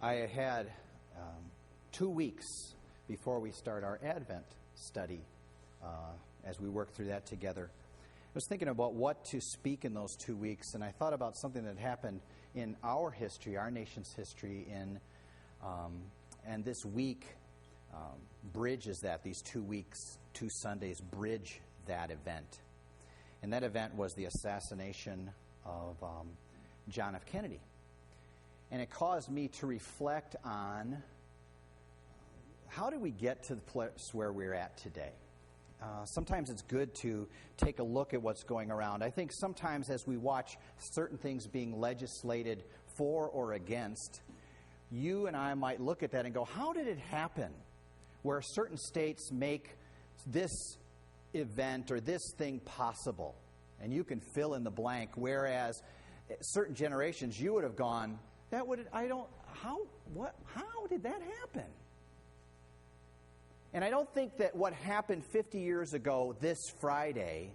I had 2 weeks before we start our Advent study as we work through that together. I was thinking about what to speak in those 2 weeks, and I thought about something that happened in our history, our nation's history, and this week bridges that. These 2 weeks, 2 Sundays bridge that event. And that event was the assassination of John F. Kennedy. And it caused me to reflect on how did we get to the place where we're at today. Sometimes it's good to take a look at what's going around. I think sometimes as we watch certain things being legislated for or against, you and I might look at that and go, how did it happen where certain states make this event or this thing possible? And you can fill in the blank, whereas certain generations you would have gone, how did that happen? And I don't think that what happened 50 years ago this Friday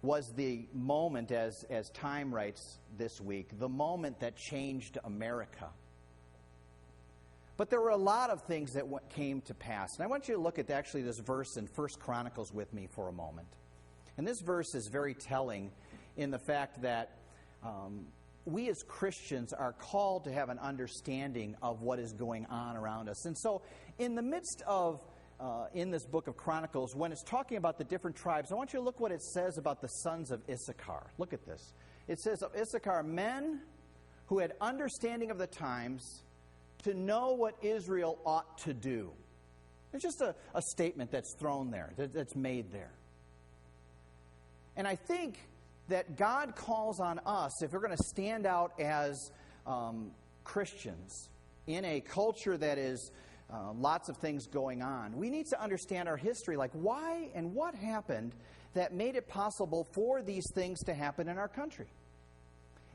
was the moment, as Time writes this week, the moment that changed America. But there were a lot of things that came to pass. And I want you to look at actually this verse in 1 Chronicles with me for a moment. And this verse is very telling in the fact that we as Christians are called to have an understanding of what is going on around us. And so in the midst of, in this book of Chronicles, when it's talking about the different tribes, I want you to look what it says about the sons of Issachar. Look at this. It says of Issachar, men who had understanding of the times to know what Israel ought to do. It's just a statement that's thrown there, that's made there. And I think that God calls on us, if we're going to stand out as Christians in a culture that is lots of things going on, we need to understand our history, like why and what happened that made it possible for these things to happen in our country.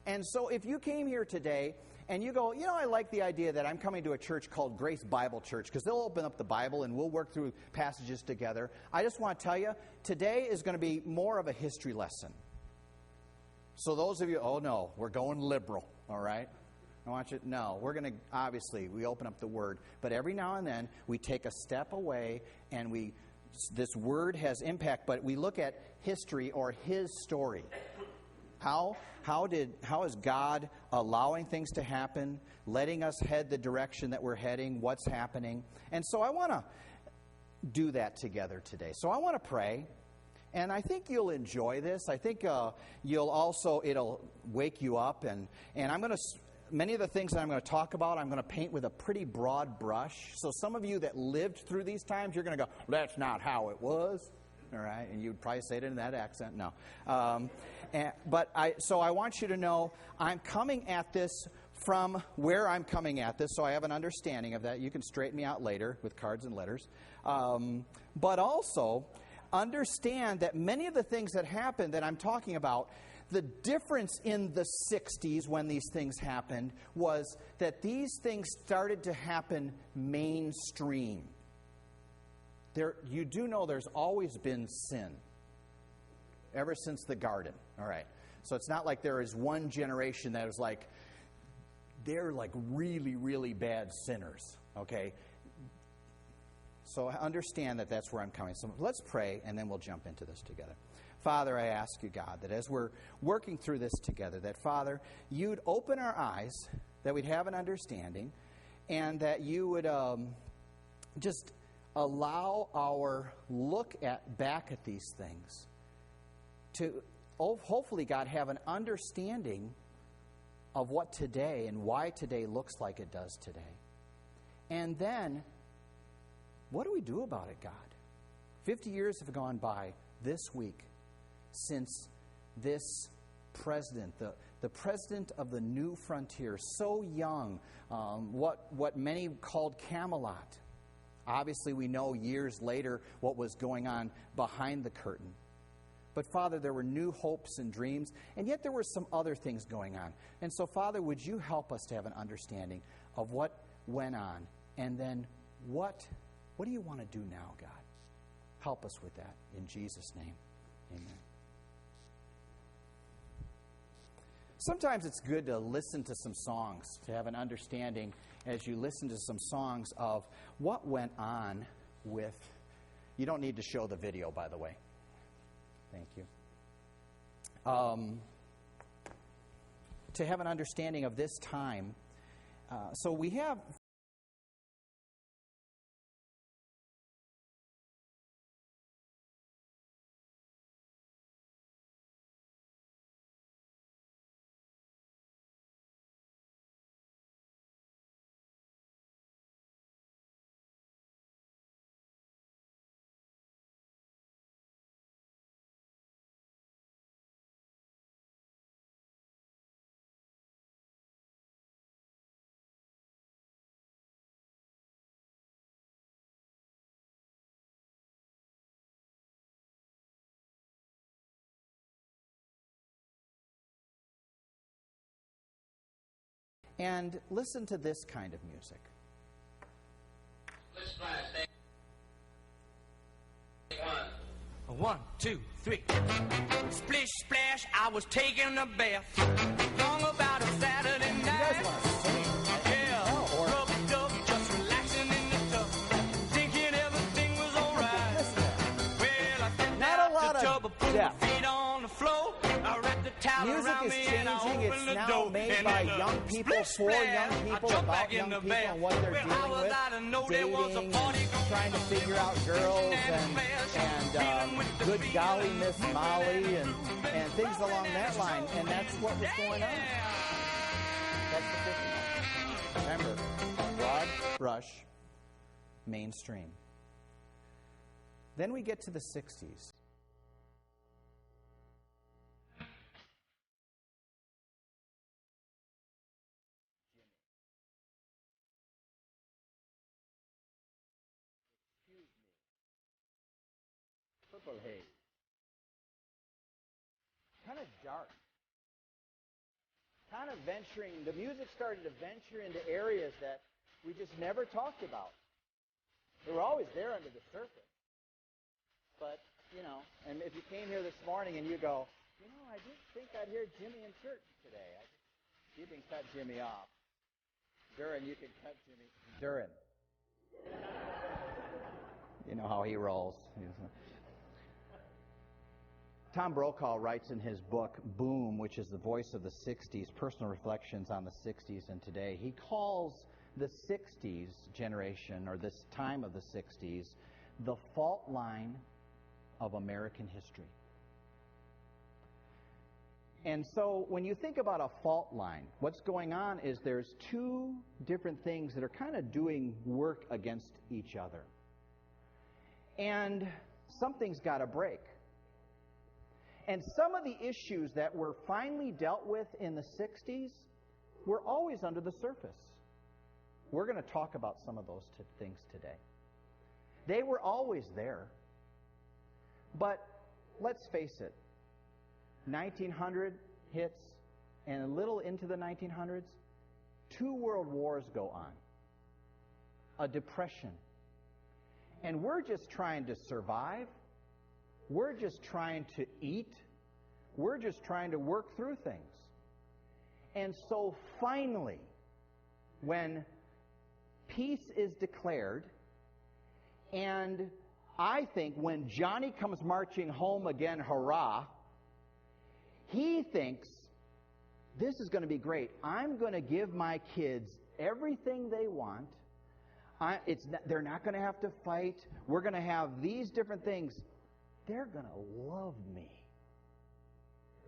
And so if you came here today and you go, I like the idea that I'm coming to a church called Grace Bible Church because they'll open up the Bible and we'll work through passages together. I just want to tell you, today is going to be more of a history lesson. So those of you, no, we're going liberal, all right? I want you to know, we're going to, obviously, we open up the Word, but every now and then we take a step away and this Word has impact, but we look at history or His story. How is God allowing things to happen, letting us head the direction that we're heading, what's happening? And so I want to do that together today. So I want to pray, and I think you'll enjoy this. I think it'll wake you up, and I'm going to, many of the things that I'm going to talk about, I'm going to paint with a pretty broad brush. So some of you that lived through these times, you're going to go, that's not how it was. All right, and you'd probably say it in that accent. No. So I want you to know I'm coming at this from where I'm coming at this, so I have an understanding of that. You can straighten me out later with cards and letters. But also understand that many of the things that happened that I'm talking about, the difference in the 60s when these things happened was that these things started to happen mainstream. You do know there's always been sin ever since the garden. All right. So it's not like there is one generation that was like, they're like really, really bad sinners. Okay. So understand that that's where I'm coming. So let's pray and then we'll jump into this together. Father, I ask you, God, that as we're working through this together, that Father, you'd open our eyes, that we'd have an understanding, and that you would just allow our look back at these things to hopefully, God, have an understanding of what today and why today looks like it does today. And then, what do we do about it, God? 50 years have gone by this week since this president, the president of the new frontier, so young, what many called Camelot. Obviously, we know years later what was going on behind the curtain. But, Father, there were new hopes and dreams, and yet there were some other things going on. And so, Father, would you help us to have an understanding of what went on? And then what do you want to do now, God? Help us with that. In Jesus' name, amen. Sometimes it's good to listen to some songs, to have an understanding as you listen to some songs of what went on with... You don't need to show the video, by the way. Thank you. To have an understanding of this time. So we have... And listen to this kind of music. Let's try it. One, two, three. Splish, splash, I was taking a bath. Long about a Saturday night. You guys want to sing? Yeah. No, or... Rubbed up, just relaxing in the tub. Thinking everything was alright. Well, I stepped out the tub, put my feet on the floor. I wrapped the towel around me and I opened the door. Music is changing. It's now made by young people, for young people, about young people and what they're dealing with. Dating, trying to figure out girls and good golly Miss Molly and things along that line. And that's what was going on. That's the 50s. Remember, broad brush, mainstream. Then we get to the 60s. Purple haze. Kind of dark. Kind of venturing, the music started to venture into areas that we just never talked about. They were always there under the surface. But, and if you came here this morning and you go, I didn't think I'd hear Jimmy in church today. You can cut Jimmy off. Durin, you can cut Jimmy. Durin. You know how he rolls. Tom Brokaw writes in his book, Boom, which is the voice of the 60s, personal reflections on the 60s and today. He calls the 60s generation, or this time of the 60s, the fault line of American history. And so when you think about a fault line, what's going on is there's two different things that are kind of doing work against each other. And something's got to break. And some of the issues that were finally dealt with in the 60s were always under the surface. We're going to talk about some of those things today. They were always there. But let's face it, 1900 hits, and a little into the 1900s, 2 world wars go on. A depression. And we're just trying to survive. We're just trying to eat. We're just trying to work through things. And so finally, when peace is declared, and I think when Johnny comes marching home again, hurrah, he thinks, this is going to be great. I'm going to give my kids everything they want. They're not going to have to fight. We're going to have these different things. They're going to love me.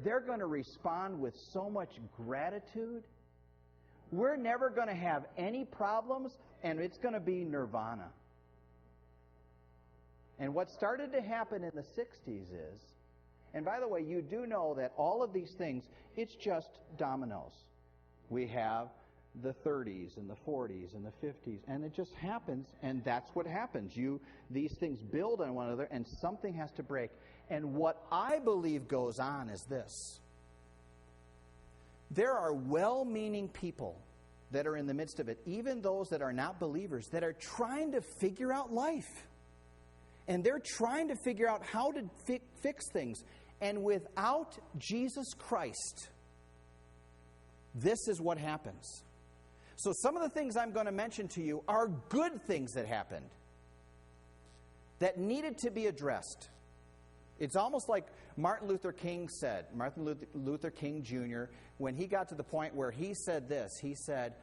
They're going to respond with so much gratitude. We're never going to have any problems, and it's going to be nirvana. And what started to happen in the 60s is, and by the way, you do know that all of these things, it's just dominoes. We have the 30s and the 40s and the 50s, and it just happens, and that's what happens. These things build on one another, and something has to break. And what I believe goes on is this. There are well-meaning people that are in the midst of it, even those that are not believers, that are trying to figure out life. And they're trying to figure out how to fix things. And without Jesus Christ, this is what happens. So some of the things I'm going to mention to you are good things that happened that needed to be addressed. It's almost like Martin Luther King said, Martin Luther King Jr., when he got to the point where he said this, he said,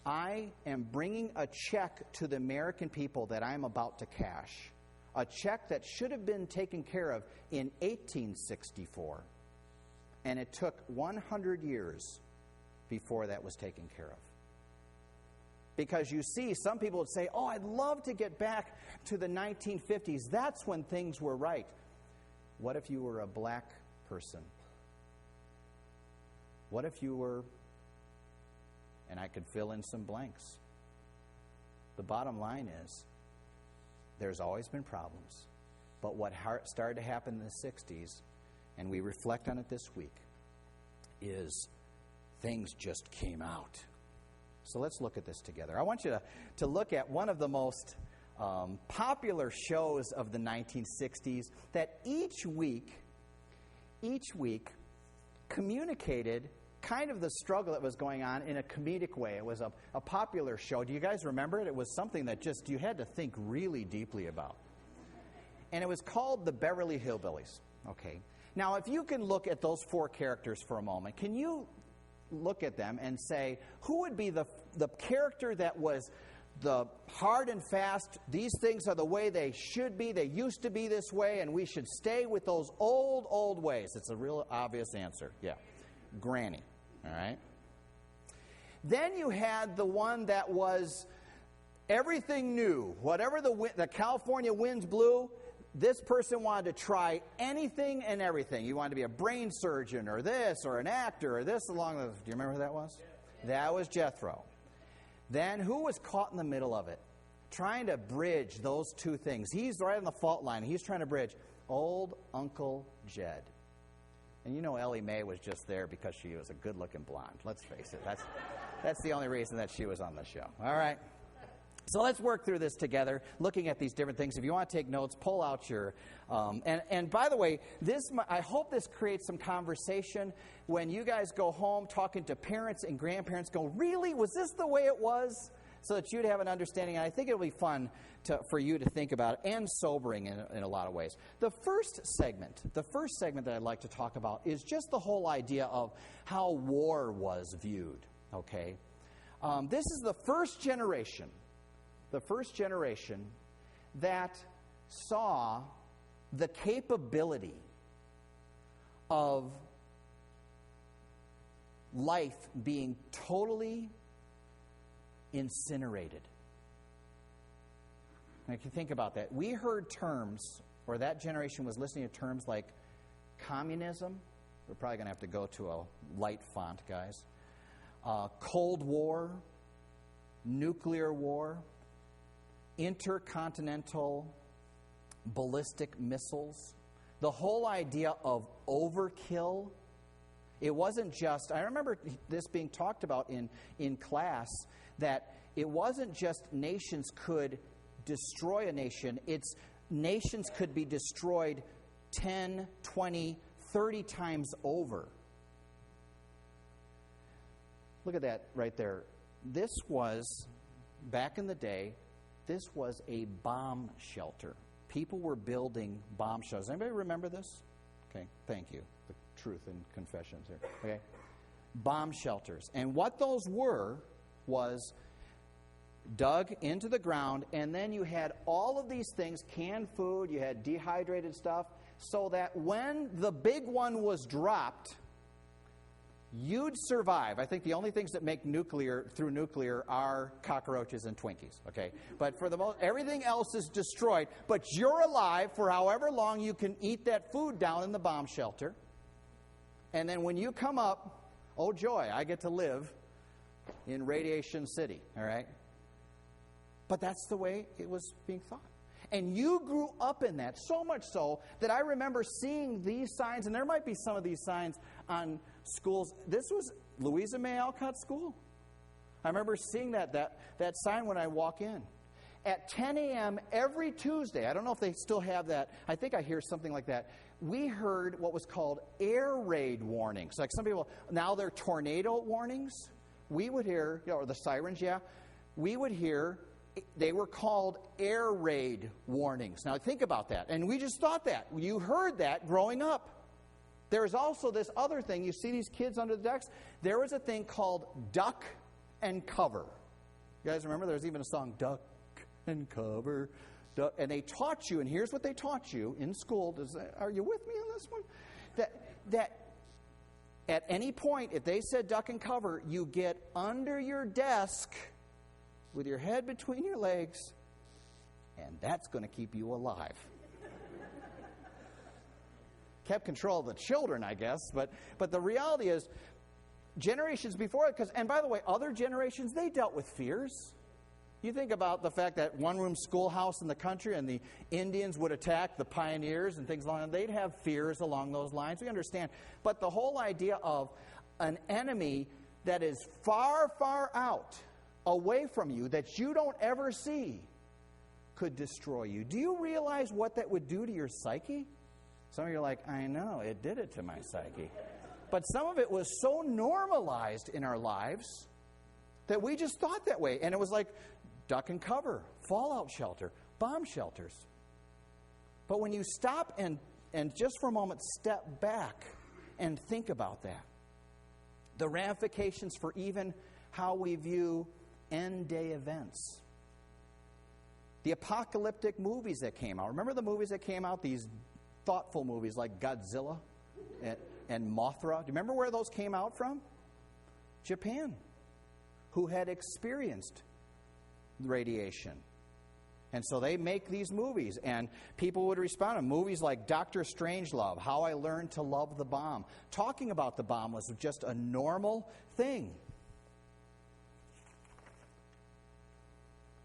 I am bringing a check to the American people that I'm about to cash. A check that should have been taken care of in 1864. And it took 100 years before that was taken care of. Because you see, some people would say, oh, I'd love to get back to the 1950s. That's when things were right. What if you were a black person? What if you were, and I could fill in some blanks. The bottom line is, there's always been problems. But what started to happen in the 60s, and we reflect on it this week, is things just came out. So let's look at this together. I want you to look at one of the most popular shows of the 1960s that each week communicated kind of the struggle that was going on in a comedic way. It was a popular show. Do you guys remember it? It was something that just you had to think really deeply about. And it was called The Beverly Hillbillies. Okay. Now, if you can look at those four characters for a moment, can you look at them and say, who would be the character that was the hard and fast, these things are the way they should be, they used to be this way, and we should stay with those old ways? It's a real obvious answer. Yeah. Granny. All right? Then you had the one that was everything new. Whatever the California winds blew, this person wanted to try anything and everything. You wanted to be a brain surgeon or this or an actor or this along the... Do you remember who that was? Yeah. That was Jethro. Then who was caught in the middle of it? Trying to bridge those two things. He's right on the fault line. He's trying to bridge. Old Uncle Jed. And you know Ellie Mae was just there because she was a good-looking blonde. Let's face it. That's the only reason that she was on the show. All right? So let's work through this together, looking at these different things. If you want to take notes, pull out your... And by the way, I hope this creates some conversation when you guys go home talking to parents and grandparents. Go, really? Was this the way it was? So that you'd have an understanding. And I think it'll be fun for you to think about it, and sobering in a lot of ways. The first segment that I'd like to talk about is just the whole idea of how war was viewed. Okay? This is the first generation that saw the capability of life being totally incinerated. Now, if you think about that, we heard terms, or that generation was listening to terms like communism. We're probably going to have to go to a light font, guys. Cold War, nuclear war, intercontinental ballistic missiles, the whole idea of overkill. It wasn't just, I remember this being talked about in class, that it wasn't just nations could destroy a nation, it's nations could be destroyed 10, 20, 30 times over. Look at that right there. This was, back in the day, this was a bomb shelter. People were building bomb shelters. Anybody remember this? Okay, thank you. The truth and confessions here. Okay, bomb shelters. And what those were was dug into the ground, and then you had all of these things, canned food, you had dehydrated stuff, so that when the big one was dropped, you'd survive. I think the only things that make through nuclear are cockroaches and Twinkies, okay? But for the most, everything else is destroyed, but you're alive for however long you can eat that food down in the bomb shelter. And then when you come up, oh joy, I get to live in Radiation City, all right? But that's the way it was being thought. And you grew up in that, so much so that I remember seeing these signs, and there might be some of these signs on schools. This was Louisa May Alcott School. I remember seeing that sign when I walk in. at 10 a.m. every Tuesday, I don't know if they still have that. I think I hear something like that. We heard what was called air raid warnings. Like some people, now they're tornado warnings. We would hear, or the sirens, we would hear, they were called air raid warnings. Now think about that. And we just thought that. You heard that growing up. There is also this other thing. You see these kids under the decks? There was a thing called duck and cover. You guys remember? There's even a song, Duck and Cover. And they taught you, and here's what they taught you in school. Are you with me on this one? That at any point, if they said duck and cover, you get under your desk with your head between your legs, and that's going to keep you alive. Kept control of the children, I guess, but the reality is, generations before it, and by the way, other generations, they dealt with fears. You think about the fact that one-room schoolhouse in the country and the Indians would attack the pioneers and things like that. They'd have fears along those lines. We understand. But the whole idea of an enemy that is far, far out, away from you, that you don't ever see, could destroy you. Do you realize what that would do to your psyche? Some of you are like, I know, it did it to my psyche. But some of it was so normalized in our lives that we just thought that way. And it was like duck and cover, fallout shelter, bomb shelters. But when you stop and just for a moment step back and think about that, the ramifications for even how we view end-day events. The apocalyptic movies that came out. Remember the movies that came out? These thoughtful movies like Godzilla and Mothra. Do you remember where those came out from? Japan, who had experienced radiation. And so they make these movies, and people would respond to movies like Dr. Strangelove, How I Learned to Love the Bomb. Talking about the bomb was just a normal thing.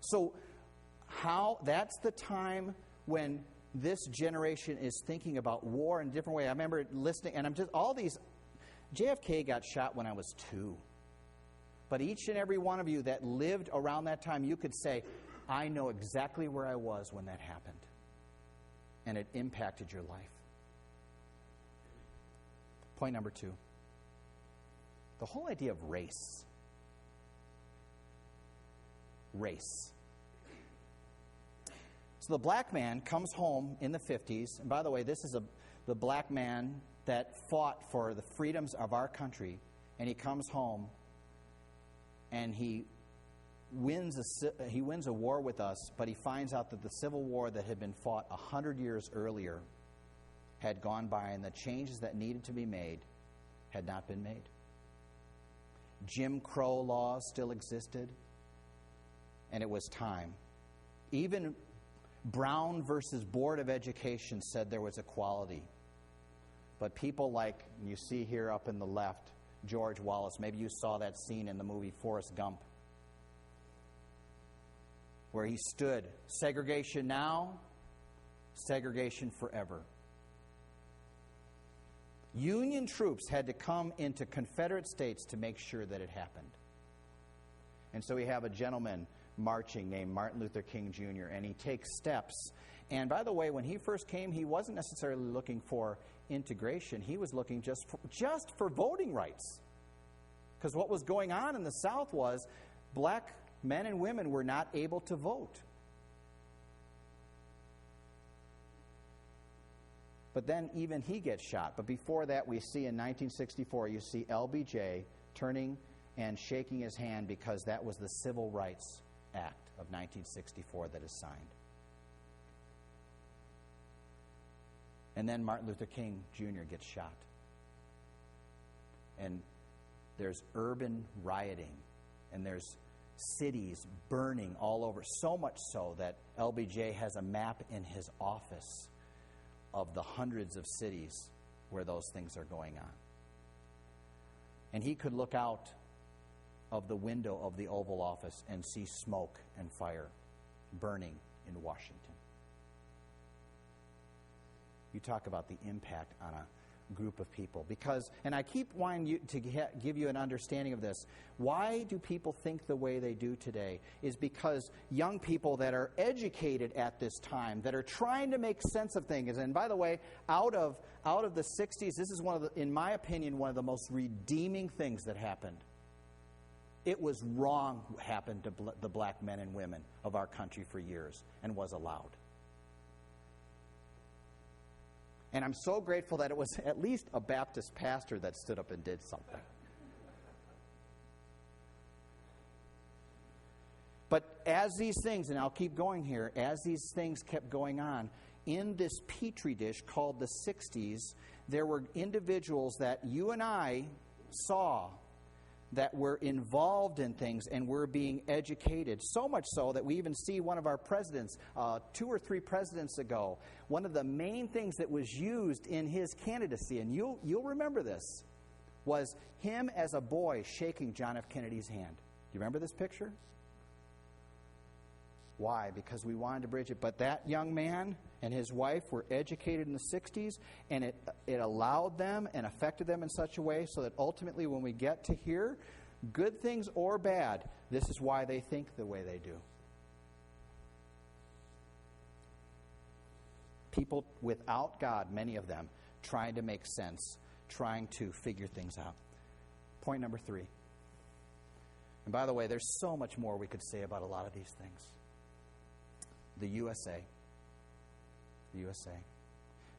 So that's the time when this generation is thinking about war in a different way. I remember listening, and JFK got shot when I was 2. But each and every one of you that lived around that time, you could say, I know exactly where I was when that happened. And it impacted your life. Point number 2. The whole idea of race. Race. So the black man comes home in the 50s. And by the way, this is the black man that fought for the freedoms of our country. And he comes home and he wins a war with us, but he finds out that the Civil War that had been fought 100 years earlier had gone by, and the changes that needed to be made had not been made. Jim Crow laws still existed, and it was time. Even Brown versus Board of Education said there was equality. But people like, you see here up in the left, George Wallace, maybe you saw that scene in the movie Forrest Gump, where he stood, segregation now, segregation forever. Union troops had to come into Confederate states to make sure that it happened. And so we have a gentleman marching named Martin Luther King Jr., and he takes steps. And by the way, when he first came, he wasn't necessarily looking for integration. He was looking just for voting rights. Because what was going on in the South was black men and women were not able to vote. But then even he gets shot. But before that, we see in 1964, you see LBJ turning and shaking his hand because that was the Civil Rights Act of 1964 that is signed. And then Martin Luther King Jr. gets shot. And there's urban rioting, and there's cities burning all over, so much so that LBJ has a map in his office of the hundreds of cities where those things are going on. And he could look out of the window of the Oval Office and see smoke and fire burning in Washington. You talk about the impact on a group of people. Because, and I keep wanting to give you an understanding of this. Why do people think the way they do today? Is because young people that are educated at this time, that are trying to make sense of things. And by the way, out of the 60s, this is in my opinion, one of the most redeeming things that happened. It was wrong what happened to the black men and women of our country for years and was allowed. And I'm so grateful that it was at least a Baptist pastor that stood up and did something. But as these things, and I'll keep going here, as these things kept going on, in this petri dish called the 60s, there were individuals that you and I saw that were involved in things and were being educated. So much so that we even see one of our presidents, 2 or 3 presidents ago, one of the main things that was used in his candidacy, and you'll remember this, was him as a boy shaking John F. Kennedy's hand. Do you remember this picture? Why? Because we wanted to bridge it. But that young man and his wife were educated in the 60s, and it allowed them and affected them in such a way so that ultimately when we get to here, good things or bad, this is why they think the way they do. People without God, many of them, trying to make sense, trying to figure things out. Point number 3. And by the way, there's so much more we could say about a lot of these things. The USA. The USA.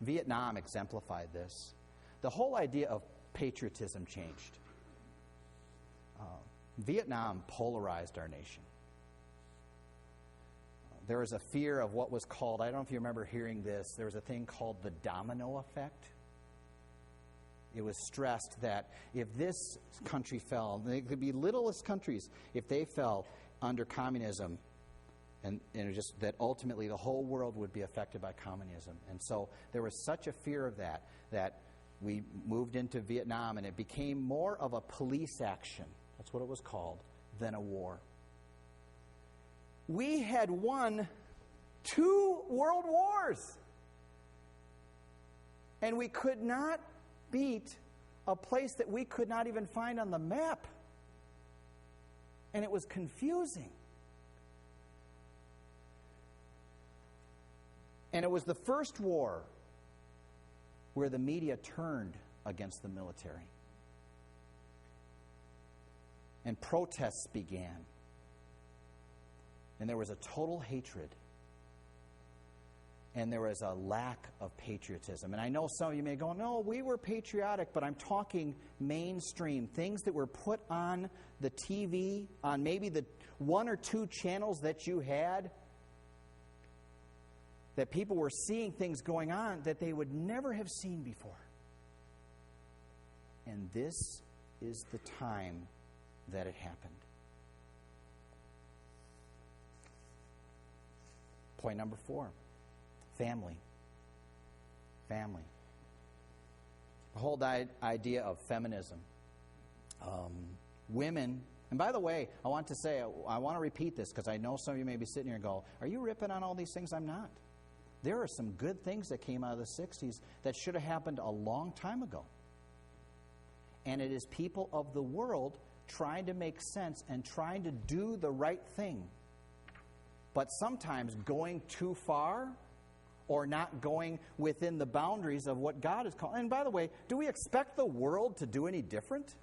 Vietnam exemplified this. The whole idea of patriotism changed. Vietnam polarized our nation. There was a fear of what was called, I don't know if you remember hearing this, there was a thing called the domino effect. It was stressed that if this country fell, they could be littlest countries, if they fell under communism, and just that ultimately the whole world would be affected by communism. And so there was such a fear of that we moved into Vietnam, and it became more of a police action, that's what it was called, than a war. We had won 2 world wars, and we could not beat a place that we could not even find on the map. And it was confusing. And it was the first war where the media turned against the military. And protests began. And there was a total hatred. And there was a lack of patriotism. And I know some of you may go, no, we were patriotic, but I'm talking mainstream. Things that were put on the TV, on maybe the 1 or 2 channels that you had, that people were seeing things going on that they would never have seen before. And this is the time that it happened. Point number 4, family. Family. The whole idea of feminism. Women, and by the way, I want to repeat this because I know some of you may be sitting here and go, are you ripping on all these things? I'm not. There are some good things that came out of the 60s that should have happened a long time ago. And it is people of the world trying to make sense and trying to do the right thing. But sometimes going too far or not going within the boundaries of what God is calling. And by the way, do we expect the world to do any different?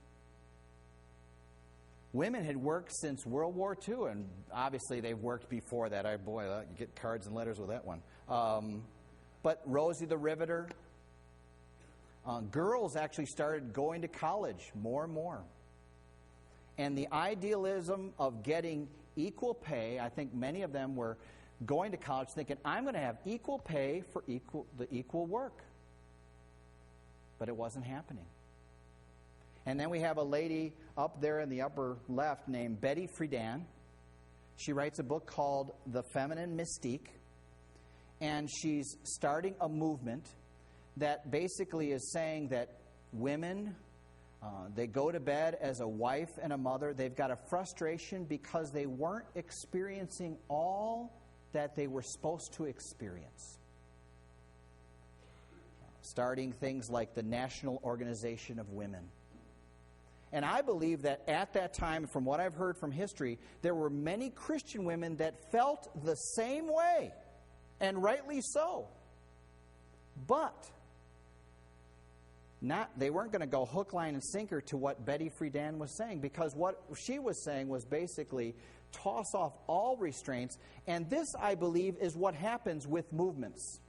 Women had worked since World War II, and obviously they've worked before that. You get cards and letters with that one. But Rosie the Riveter, girls actually started going to college more and more. And the idealism of getting equal pay, I think many of them were going to college thinking, I'm going to have equal pay for the equal work. But it wasn't happening. And then we have a lady up there in the upper left named Betty Friedan. She writes a book called The Feminine Mystique. And she's starting a movement that basically is saying that women, they go to bed as a wife and a mother. They've got a frustration because they weren't experiencing all that they were supposed to experience. starting things like the National Organization of Women. And I believe that at that time, from what I've heard from history, there were many Christian women that felt the same way, and rightly so. But they weren't going to go hook, line, and sinker to what Betty Friedan was saying, because what she was saying was basically toss off all restraints. And this, I believe, is what happens with movements.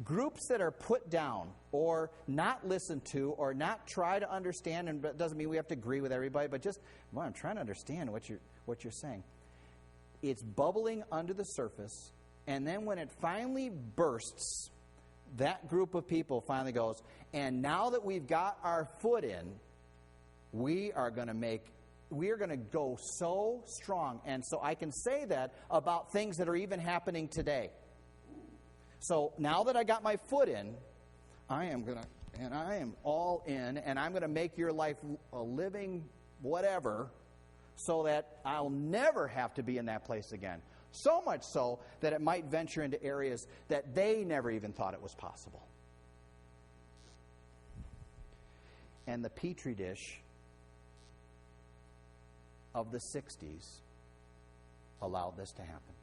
Groups that are put down or not listened to or not try to understand, and it doesn't mean we have to agree with everybody, but just, well, I'm trying to understand what you're saying. It's bubbling under the surface, and then when it finally bursts, that group of people finally goes, and now that we've got our foot in, we are going to go so strong. And so I can say that about things that are even happening today. So now that I got my foot in, I am all in, and I'm going to make your life a living whatever, so that I'll never have to be in that place again. So much so that it might venture into areas that they never even thought it was possible. And the Petri dish of the 60s allowed this to happen.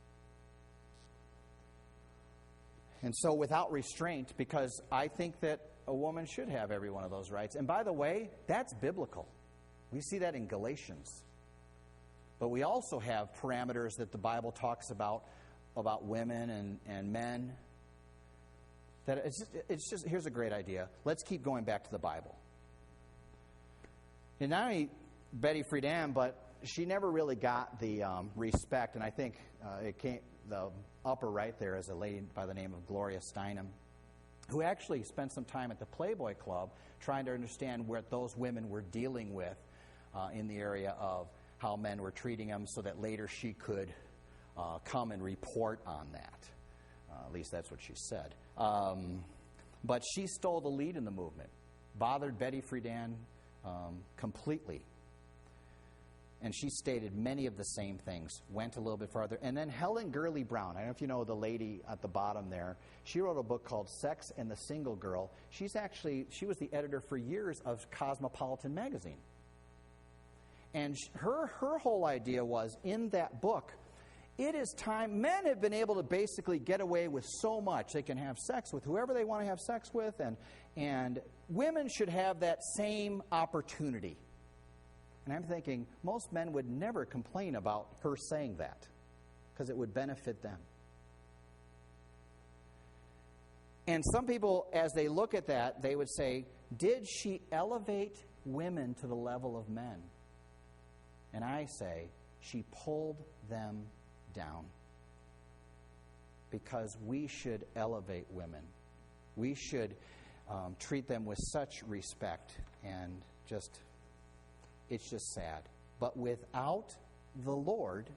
And so without restraint, because I think that a woman should have every one of those rights. And by the way, that's biblical. We see that in Galatians. But we also have parameters that the Bible talks about women and men. That it's just here's a great idea. Let's keep going back to the Bible. And not only Betty Friedan, but she never really got the respect, and I think the upper right there is a lady by the name of Gloria Steinem, who actually spent some time at the Playboy Club trying to understand what those women were dealing with in the area of how men were treating them, so that later she could come and report on that. At least that's what she said. But she stole the lead in the movement, bothered Betty Friedan completely. And she stated many of the same things, went a little bit farther. And then Helen Gurley Brown, I don't know if you know the lady at the bottom there, she wrote a book called Sex and the Single Girl. She was the editor for years of Cosmopolitan magazine. And her whole idea was, in that book, it is time, men have been able to basically get away with so much. They can have sex with whoever they want to have sex with, and women should have that same opportunity. And I'm thinking, most men would never complain about her saying that, because it would benefit them. And some people, as they look at that, they would say, did she elevate women to the level of men? And I say, she pulled them down. Because we should elevate women. We should treat them with such respect, and it's just sad. But without the Lord,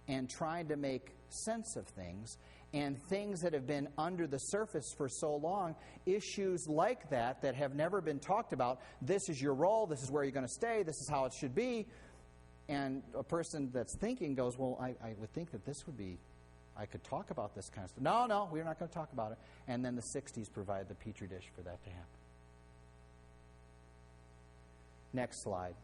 and trying to make sense of things, and things that have been under the surface for so long, issues like that have never been talked about. This is your role, this is where you're going to stay, this is how it should be. And a person that's thinking goes, well, I would think that this would be, I could talk about this kind of stuff. No, we're not going to talk about it. And then the 60s provide the petri dish for that to happen. Next slide.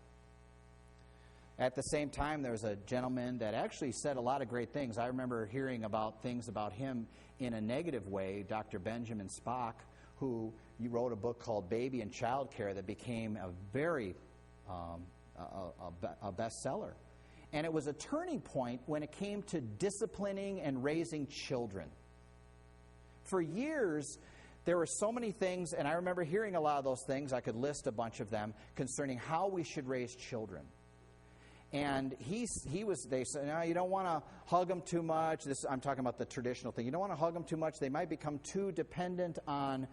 At the same time, there was a gentleman that actually said a lot of great things. I remember hearing about things about him in a negative way, Dr. Benjamin Spock, who wrote a book called Baby and Child Care that became a very a bestseller. And it was a turning point when it came to disciplining and raising children. For years, there were so many things, and I remember hearing a lot of those things, I could list a bunch of them, concerning how we should raise children. And they said, no, you don't want to hug them too much. I'm talking about the traditional thing. You don't want to hug them too much. They might become too dependent on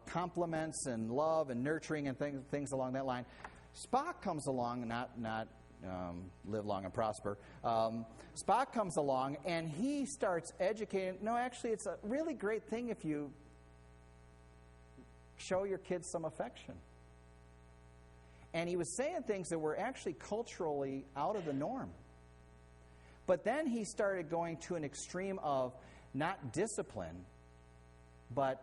compliments and love and nurturing and things along that line. Spock comes along, not live long and prosper. Spock comes along, and he starts educating. No, actually, it's a really great thing if you show your kids some affection. And he was saying things that were actually culturally out of the norm. But then he started going to an extreme of not discipline, but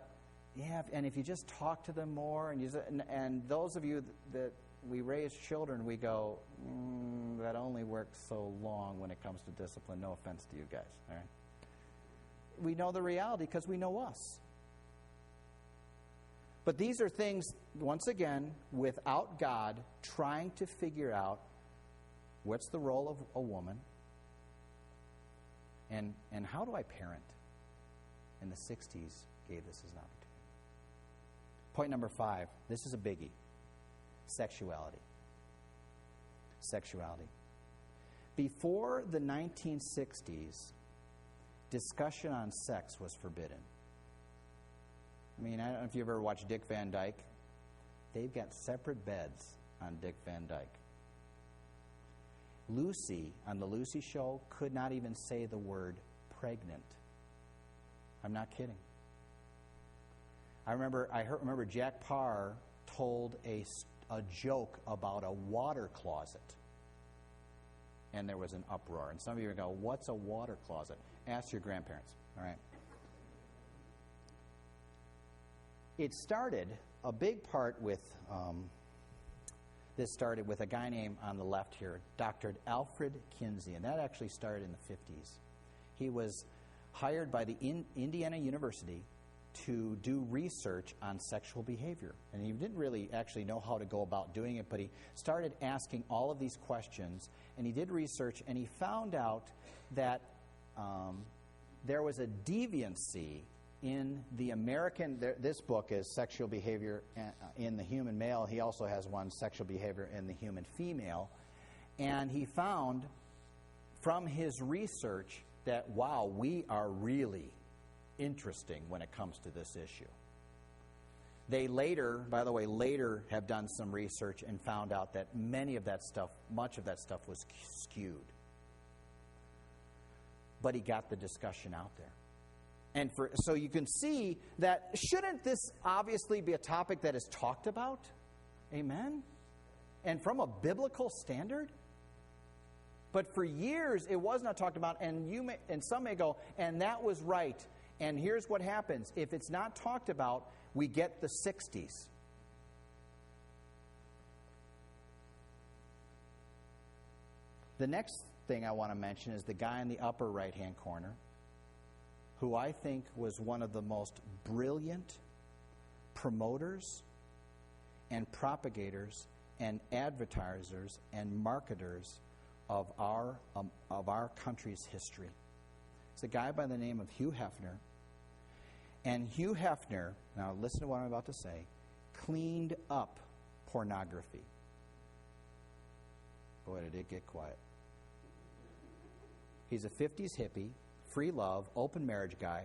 Yeah, and if you just talk to them more, and those of you that we raise children, we go, that only works so long when it comes to discipline. No offense to you guys, all right? We know the reality because we know us. But these are things, once again, without God, trying to figure out what's the role of a woman and how do I parent? In the 60s, gave this as an opportunity. Point number 5, this is a biggie. Sexuality. Sexuality. Before the 1960s, discussion on sex was forbidden. I mean, I don't know if you ever watched Dick Van Dyke. They've got separate beds on Dick Van Dyke. Lucy, on the Lucy Show, could not even say the word pregnant. I'm not kidding. I remember Jack Parr told a joke about a water closet. And there was an uproar. And some of you are going, what's a water closet? Ask your grandparents, all right? It started, a big part with, this started with a guy named, on the left here, Dr. Alfred Kinsey, and that actually started in the 50s. He was hired by the Indiana University to do research on sexual behavior. And he didn't really actually know how to go about doing it, but he started asking all of these questions, and he did research, and he found out that there was a deviancy in the American, this book is Sexual Behavior in the Human Male. He also has one, Sexual Behavior in the Human Female. And he found from his research that, wow, we are really interesting when it comes to this issue. They later, by the way, have done some research and found out that much of that stuff was skewed. But he got the discussion out there. And so you can see that, shouldn't this obviously be a topic that is talked about? Amen? And from a biblical standard? But for years it was not talked about, and some may go, and that was right. And here's what happens. If it's not talked about, we get the 60s. The next thing I want to mention is the guy in the upper right-hand corner, who I think was one of the most brilliant promoters and propagators and advertisers and marketers of our country's history. It's a guy by the name of Hugh Hefner. And Hugh Hefner, now listen to what I'm about to say, cleaned up pornography. Boy, did it get quiet. He's a 50s hippie, free love, open marriage guy.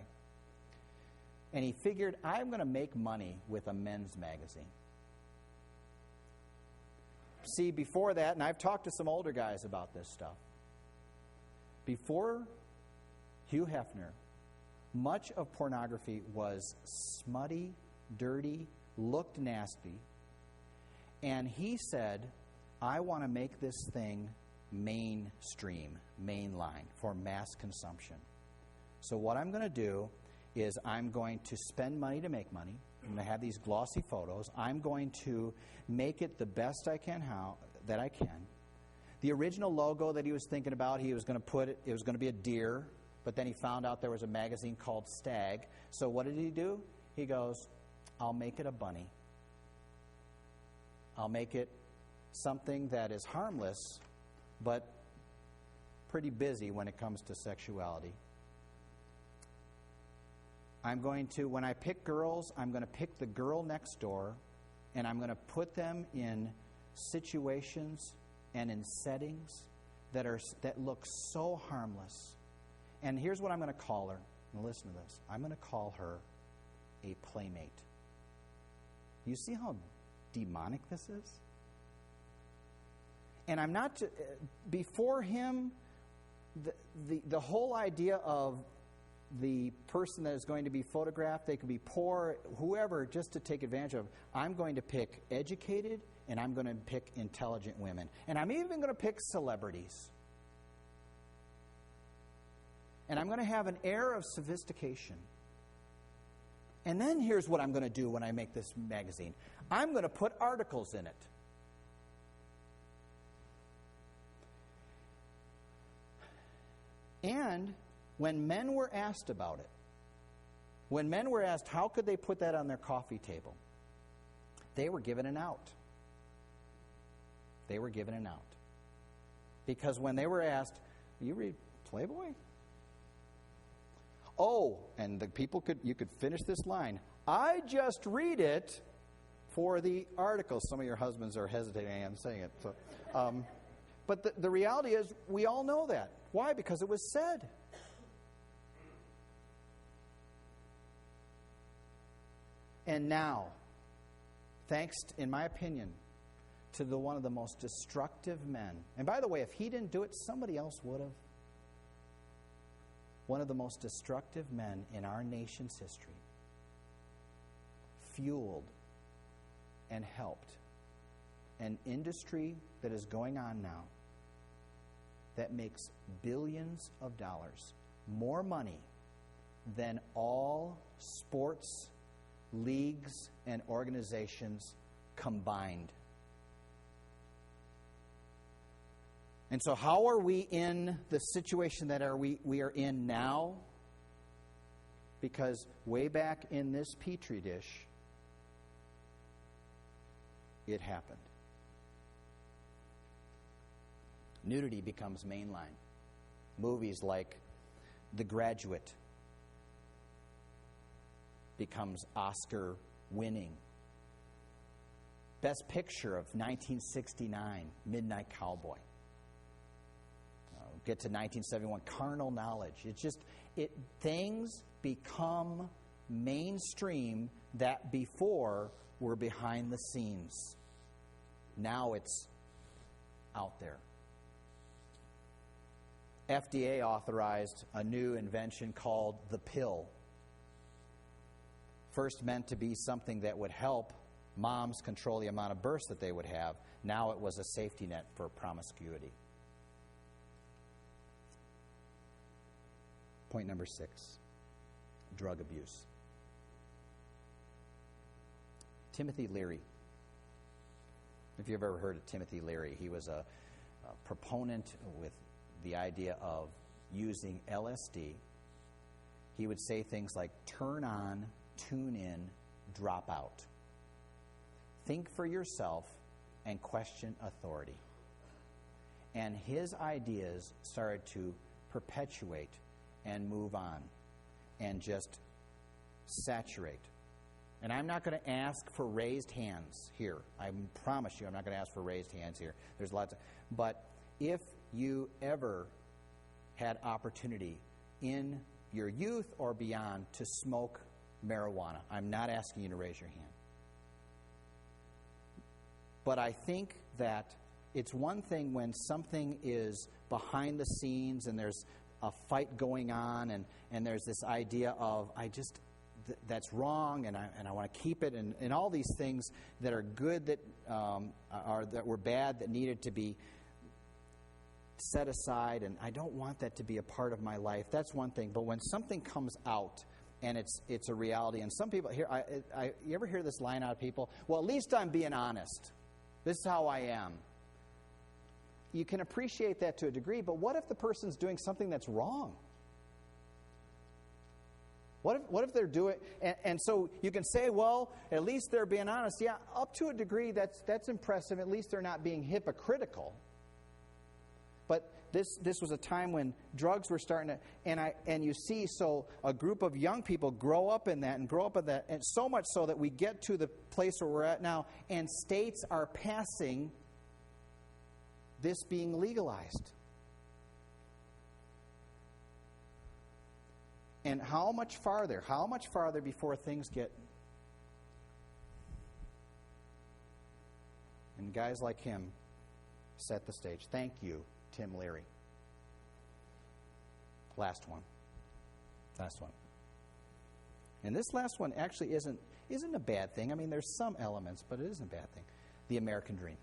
And he figured, I'm going to make money with a men's magazine. See, before that, and I've talked to some older guys about this stuff, before Hugh Hefner, much of pornography was smutty, dirty, looked nasty. And he said, I want to make this thing mainstream, mainline, for mass consumption. So what I'm going to do is I'm going to spend money to make money. I'm going to have these glossy photos. I'm going to make it the best I can, that I can. The original logo that he was thinking about, he was going to put it was going to be a deer, but then he found out there was a magazine called Stag. So what did he do? He goes, I'll make it a bunny. I'll make it something that is harmless, but pretty busy when it comes to sexuality. I'm going to, when I pick girls, I'm going to pick the girl next door, and I'm going to put them in situations and in settings that look so harmless. And here's what I'm going to call her. Now listen to this. I'm going to call her a playmate. You see how demonic this is? And I'm not, before him, the whole idea of the person that is going to be photographed, they could be poor, whoever, just to take advantage of. I'm going to pick educated, and I'm going to pick intelligent women. And I'm even going to pick celebrities. And I'm going to have an air of sophistication. And then here's what I'm going to do when I make this magazine. I'm going to put articles in it. And when men were asked about it, when men were asked how could they put that on their coffee table, they were given an out. They were given an out. Because when they were asked, you read Playboy? Oh, and the people you could finish this line. I just read it for the article. Some of your husbands are hesitating on saying it. So, but the reality is, we all know that. Why? Because it was said. And now, thanks, in my opinion, to one of the most destructive men. And by the way, if he didn't do it, somebody else would have. One of the most destructive men in our nation's history fueled and helped an industry that is going on now that makes billions of dollars, more money than all sports leagues and organizations combined. And so how are we in the situation that we are in now? Because way back in this Petri dish, it happened. Nudity becomes mainline. Movies like The Graduate becomes Oscar winning. Best Picture of 1969, Midnight Cowboy. Get to 1971, Carnal Knowledge. Things become mainstream that before were behind the scenes. Now it's out there. FDA authorized a new invention called the pill. First meant to be something that would help moms control the amount of births that they would have. Now it was a safety net for promiscuity. Point number 6, drug abuse. Timothy Leary. If you've ever heard of Timothy Leary, he was a proponent with the idea of using LSD. He would say things like, turn on, tune in, drop out. Think for yourself and question authority. And his ideas started to perpetuate and move on and just saturate. And I'm not going to ask for raised hands here. I promise you I'm not going to ask for raised hands here. There's lots of... But if you ever had opportunity in your youth or beyond to smoke marijuana, I'm not asking you to raise your hand. But I think that it's one thing when something is behind the scenes and there's a fight going on, and there's this idea of that's wrong, and I want to keep it, and all these things that are good that were bad that needed to be set aside, and I don't want that to be a part of my life. That's one thing. But when something comes out and it's a reality, and some people here, you ever hear this line out of people? Well, at least I'm being honest. This is how I am. You can appreciate that to a degree, but what if the person's doing something that's wrong? What if they're doing... And so you can say, well, at least they're being honest. Yeah, up to a degree, that's impressive. At least they're not being hypocritical. But this was a time when drugs were starting to... And you see, so a group of young people grow up in that, and so much so that we get to the place where we're at now, and states are passing this being legalized. And how much farther before things get... And guys like him set the stage. Thank you, Tim Leary. Last one. And this last one actually isn't a bad thing. I mean, there's some elements, but it isn't a bad thing. The American dream.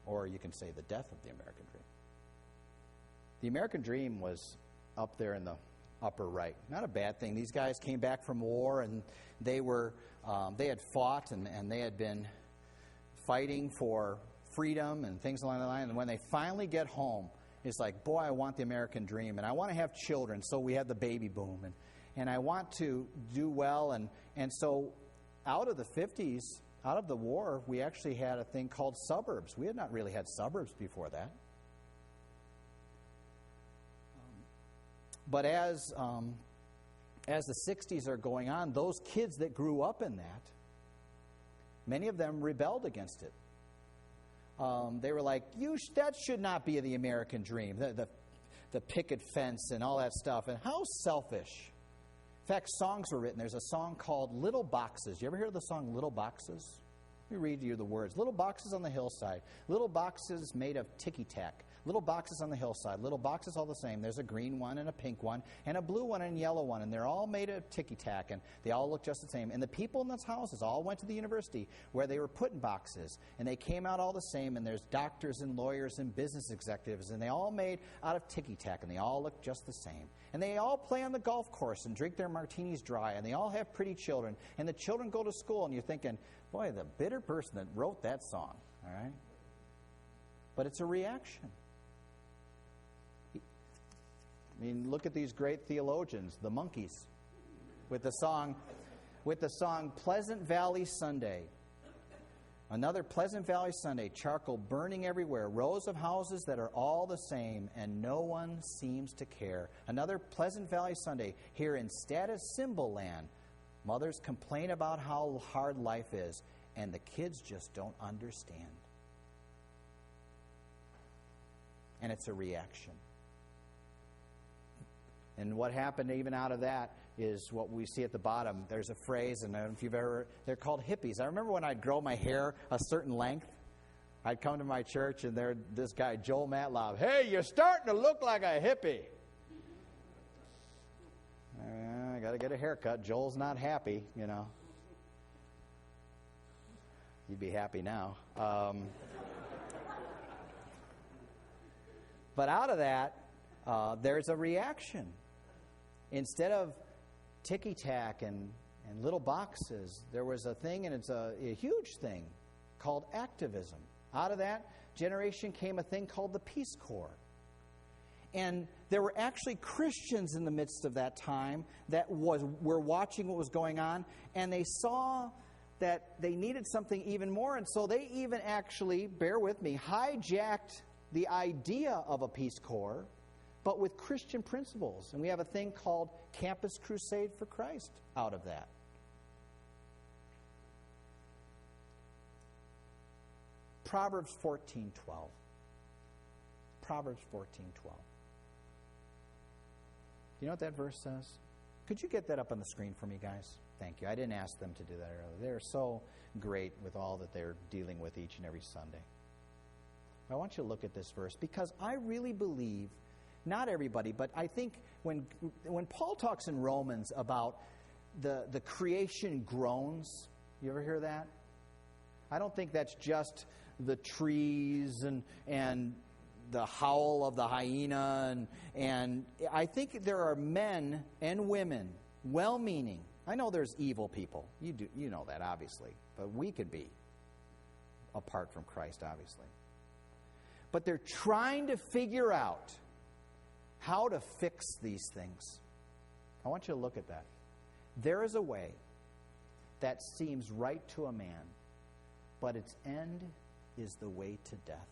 Or you can say the death of the American dream. The American dream was up there in the upper right. Not a bad thing. These guys came back from war, and they had fought, and they had been fighting for freedom and things along the line. And when they finally get home, it's like, boy, I want the American dream, and I want to have children. So we had the baby boom, and I want to do well. And so out of the 50s, out of the war, we actually had a thing called suburbs. We had not really had suburbs before that. But as the 60s are going on, those kids that grew up in that, many of them rebelled against it. They were like, that should not be the American dream, the picket fence and all that stuff. And how selfish. In fact, songs were written. There's a song called Little Boxes. You ever hear the song Little Boxes? Let me read you the words. Little boxes on the hillside. Little boxes made of ticky-tack. Little boxes on the hillside. Little boxes all the same. There's a green one and a pink one and a blue one and a yellow one. And they're all made of ticky-tack. And they all look just the same. And the people in those houses all went to the university where they were put in boxes. And they came out all the same. And there's doctors and lawyers and business executives. And they all made out of ticky-tack. And they all look just the same. And they all play on the golf course and drink their martinis dry. And they all have pretty children. And the children go to school. And you're thinking, boy, the bitter person that wrote that song. All right? But it's a reaction. I mean, look at these great theologians, the Monkees, with the song Pleasant Valley Sunday. Another Pleasant Valley Sunday, charcoal burning everywhere, rows of houses that are all the same, and no one seems to care. Another Pleasant Valley Sunday, here in status symbol land, mothers complain about how hard life is, and the kids just don't understand. And it's a reaction. And what happened even out of that is what we see at the bottom. There's a phrase, and I don't know if you've ever, they're called hippies. I remember when I'd grow my hair a certain length, I'd come to my church, and there's this guy, Joel Matlow. Hey, you're starting to look like a hippie. I got to get a haircut. Joel's not happy, you know. You'd be happy now. But out of that, there's a reaction. Instead of ticky-tack and little boxes, there was a thing, and it's a huge thing, called activism. Out of that generation came a thing called the Peace Corps. And there were actually Christians in the midst of that time that were watching what was going on, and they saw that they needed something even more, and so they even actually, bear with me, hijacked the idea of a Peace Corps, but with Christian principles. And we have a thing called Campus Crusade for Christ out of that. Proverbs 14:12. Proverbs 14:12. You know what that verse says? Could you get that up on the screen for me, guys? Thank you. I didn't ask them to do that earlier. They're so great with all that they're dealing with each and every Sunday. I want you to look at this verse because I really believe, not everybody, but I think when Paul talks in Romans about the creation groans, you ever hear that? I don't think that's just the trees and the howl of the hyena, and I think there are men and women, well-meaning. I know there's evil people. You know that, obviously. But we could be apart from Christ, obviously. But they're trying to figure out how to fix these things. I want you to look at that. There is a way that seems right to a man, but its end is the way to death.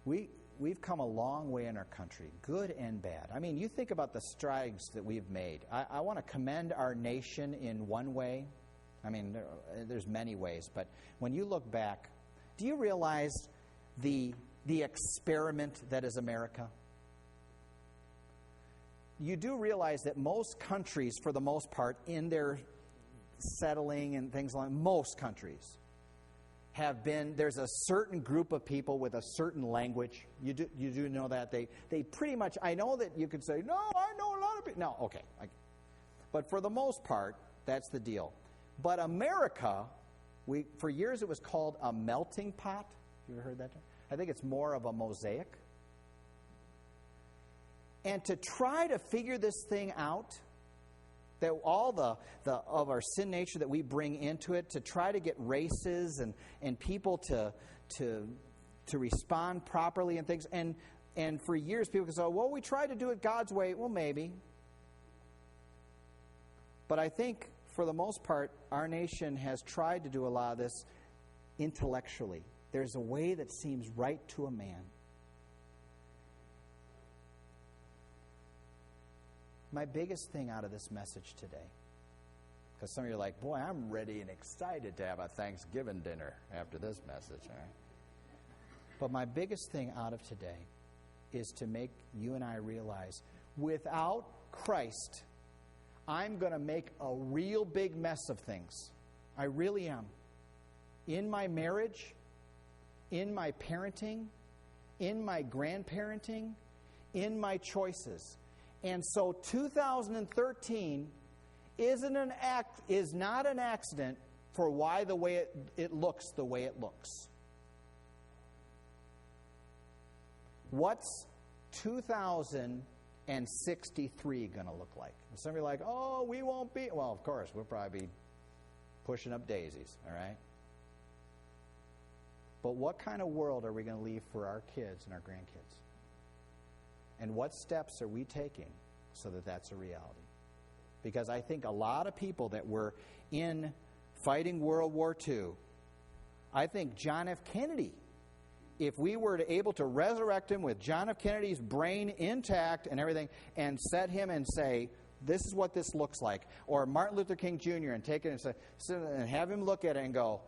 We've come a long way in our country, good and bad. I mean, you think about the strides that we've made. I want to commend our nation in one way. I mean, there's many ways, but when you look back, do you realize the experiment that is America? You do realize that most countries, for the most part, in their settling and things like most countries, have been, there's a certain group of people with a certain language. You do know that. They pretty much, I know that you could say, no, I know a lot of people. No, okay. But for the most part, that's the deal. But America, for years it was called a melting pot. You ever heard that term? I think it's more of a mosaic. And to try to figure this thing out, that all the of our sin nature that we bring into it, to try to get races and people to respond properly and things. And for years people can say, well, we tried to do it God's way. Well, maybe. But I think for the most part, our nation has tried to do a lot of this intellectually. There's a way that seems right to a man. My biggest thing out of this message today, because some of you are like, boy, I'm ready and excited to have a Thanksgiving dinner after this message. All right? But my biggest thing out of today is to make you and I realize, without Christ, I'm going to make a real big mess of things. I really am. In my marriage, in my parenting, in my grandparenting, in my choices. And so 2013 is not an accident for why the way it looks the way it looks. What's 2063 going to look like? And some of you are like, oh, we won't be. Well, of course, we'll probably be pushing up daisies, all right? But what kind of world are we going to leave for our kids and our grandkids? And what steps are we taking so that that's a reality? Because I think a lot of people that were in fighting World War II, I think John F. Kennedy, if we were able to resurrect him with John F. Kennedy's brain intact and everything, and set him and say, this is what this looks like, or Martin Luther King Jr., and take it and say, and have him look at it and go,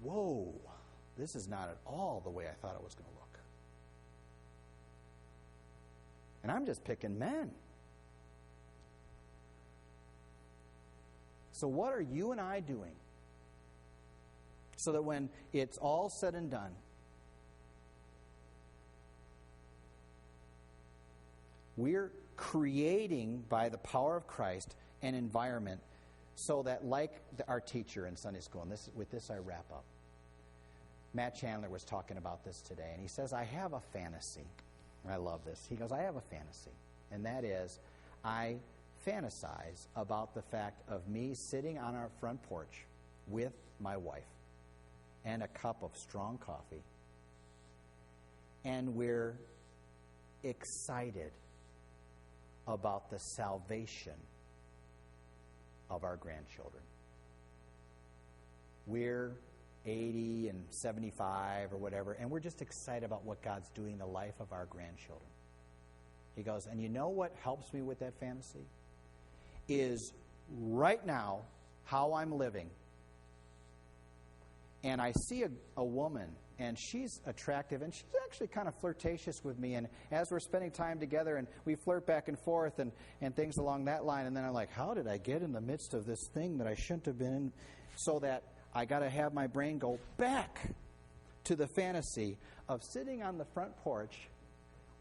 whoa, this is not at all the way I thought it was going to look. And I'm just picking men. So what are you and I doing so that when it's all said and done, we're creating, by the power of Christ, an environment so that, like our teacher in Sunday school, and with this I wrap up. Matt Chandler was talking about this today, and he says, I have a fantasy. I love this. He goes, I have a fantasy, and that is, I fantasize about the fact of me sitting on our front porch with my wife and a cup of strong coffee, and we're excited about the salvation of our grandchildren. We're 80 and 75 or whatever, and we're just excited about what God's doing in the life of our grandchildren. He goes, and you know what helps me with that fantasy? Is right now how I'm living. And I see a woman, and she's attractive, and she's actually kind of flirtatious with me, and as we're spending time together, and we flirt back and forth and things along that line, and then I'm like, how did I get in the midst of this thing that I shouldn't have been in? So that I got to have my brain go back to the fantasy of sitting on the front porch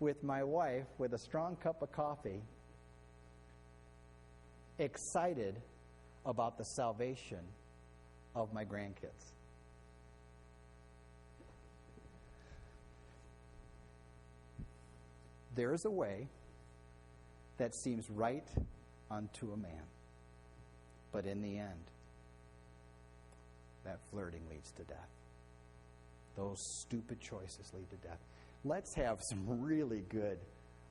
with my wife with a strong cup of coffee, excited about the salvation of my grandkids. There is a way that seems right unto a man, but in the end, that flirting leads to death. Those stupid choices lead to death. Let's have some really good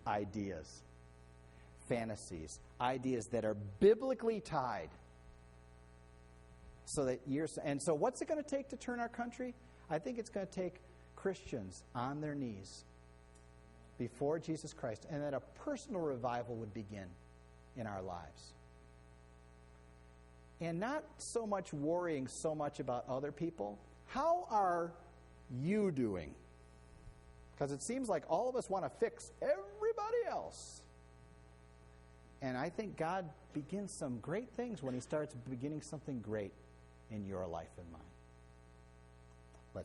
ideas, fantasies, ideas that are biblically tied. So what's it going to take to turn our country? I think it's going to take Christians on their knees before Jesus Christ, and that a personal revival would begin in our lives. And not so much worrying so much about other people. How are you doing? Because it seems like all of us want to fix everybody else. And I think God begins some great things when He starts beginning something great in your life and mine.